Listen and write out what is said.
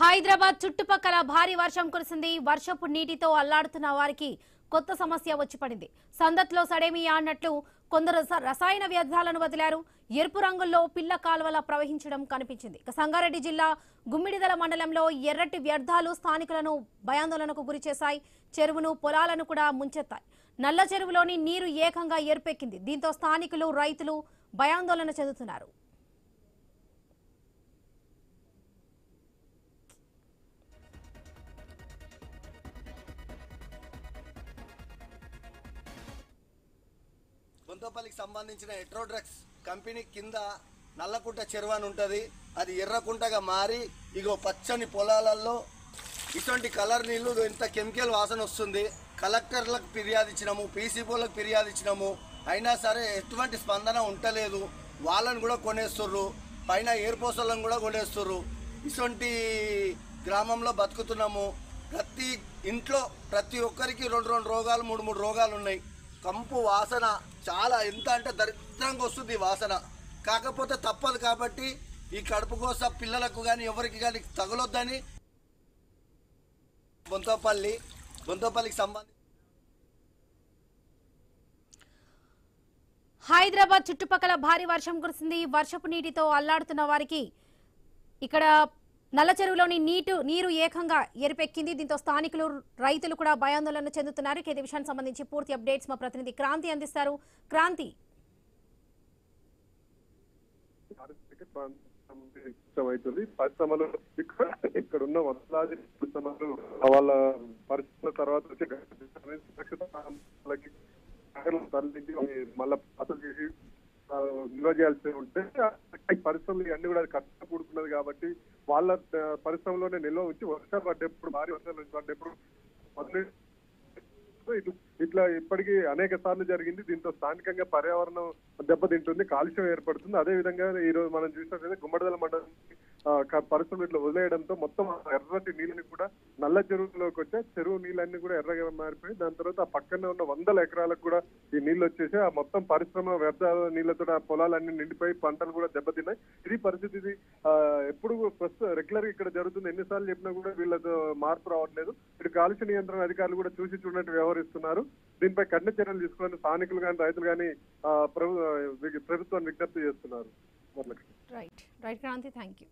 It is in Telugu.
హైదరాబాద్ చుట్టుపక్కల భారీ వర్షం కురిసింది. వర్షపు నీటితో అల్లాడుతున్న వారికి కొత్త సమస్య వచ్చి పడింది. సందత్లో సడేమియా అన్నట్లు కొందరు రసాయన వ్యర్థాలను వదిలారు. ఎరుపు రంగుల్లో పిల్ల కాలువల ప్రవహించడం కనిపించింది. సంగారెడ్డి జిల్లా గుమ్మిడిదల మండలంలో ఎర్రటి వ్యర్థాలు స్థానికులను భయాందోళనకు గురిచేశాయి. చెరువును పొలాలను కూడా ముంచెత్తాయి. నల్ల చెరువులోని నీరు ఏకంగా ఎరుపెక్కింది. దీంతో స్థానికులు రైతులు భయాందోళన చెందుతున్నారు. గుంతపల్లికి సంబంధించిన ఎట్రోడ్రగ్స్ కంపెనీ కింద నల్లకుంట చెరువు అని ఉంటుంది. అది ఎర్రకుంటగా మారి ఇగో పచ్చని పొలాలలో ఇటువంటి కలర్ నీళ్లు ఇంత కెమికల్ వాసన వస్తుంది. కలెక్టర్లకు ఫిర్యాదు ఇచ్చినాము, పీసీపీలకు ఫిర్యాదు ఇచ్చినాము, అయినా సరే ఎటువంటి స్పందన ఉండలేదు. వాళ్ళని కూడా కొనేస్తుర్రు, పైన ఎయిర్పోర్ట్లను కూడా కొనేస్తుర్రు. ఇటువంటి గ్రామంలో బతుకుతున్నాము. ప్రతి ఇంట్లో ప్రతి ఒక్కరికి రెండు రోగాలు, మూడు రోగాలు ఉన్నాయి. కంపు వాసన చాలా ఎంత అంటే దరిద్రంగా వస్తుంది వాసన. కాకపోతే తప్పదు కాబట్టి ఈ కడుపు కోస పిల్లలకు కానీ ఎవరికి కానీ తగలొద్దని గుంతపల్లికి సంబంధించి హైదరాబాద్ చుట్టుపక్కల భారీ వర్షం కురిసింది. వర్షపు నీటితో అల్లాడుతున్న వారికి ఇక్కడ నల్ల చెరువులోని నీరు ఏకంగా ఎరుపెక్కింది. దీంతో స్థానికులు రైతులు కూడా భయాందోళన చెందుతున్నారు. ఇదే విషయానికి సంబంధించి పూర్తి అప్డేట్స్ మా ప్రతినిధి క్రాంతి అందిస్తారు. క్రాంతి, పరిశ్రమలు ఇక్కడ ఉన్న వందలాది పరిశ్రమలు వాళ్ళ పరిశ్రమల తర్వాత తరలించి మళ్ళీ అసలు చేసి నిల్వ చేయాల్సి ఉంటే పరిశ్రమలు అన్ని కూడా ఖర్చు కూడుకున్నది కాబట్టి వాళ్ళ పరిశ్రమలోనే నిల్వ ఉంచి వర్షాలు పడ్డప్పుడు, భారీ వర్షాలు పడ్డప్పుడు ఇట్లా ఇప్పటికీ అనేక సార్లు జరిగింది. దీంతో స్థానికంగా పర్యావరణం దెబ్బతింటుంది, కాలుష్యం ఏర్పడుతుంది. అదే విధంగా ఈ రోజు మనం చూసినట్లయితే గుమ్మడిదల మండలం పరిశ్రమ ఇట్లా వదిలేయడంతో మొత్తం ఎర్రటి నీళ్ళని కూడా నల్ల చెరువులోకి వచ్చే చెరువు నీళ్ళన్ని కూడా ఎర్రగా మారిపోయి దాని తర్వాత ఆ పక్కనే ఉన్న 100 ఎకరాలకు కూడా ఈ నీళ్లు వచ్చేసి ఆ మొత్తం పరిశ్రమ వ్యర్థాల నీళ్లతో ఆ పొలాలన్నీ నిండిపోయి పంటలు కూడా దెబ్బతిన్నాయి. ఇది పరిస్థితి ఎప్పుడు రెగ్యులర్ గా ఇక్కడ జరుగుతుంది. ఎన్నిసార్లు చెప్పినా కూడా వీళ్ళతో మార్పు రావట్లేదు. ఇటు కాలుష్య నియంత్రణ అధికారులు కూడా చూసి చూడనట్టు వ్యవహరిస్తున్నారు. దీనిపై కఠిన చర్యలు తీసుకుని స్థానికులు కానీ రైతులు కానీ ప్రభుత్వాన్ని విజ్ఞప్తి చేస్తున్నారు. Right Kranti, thank you.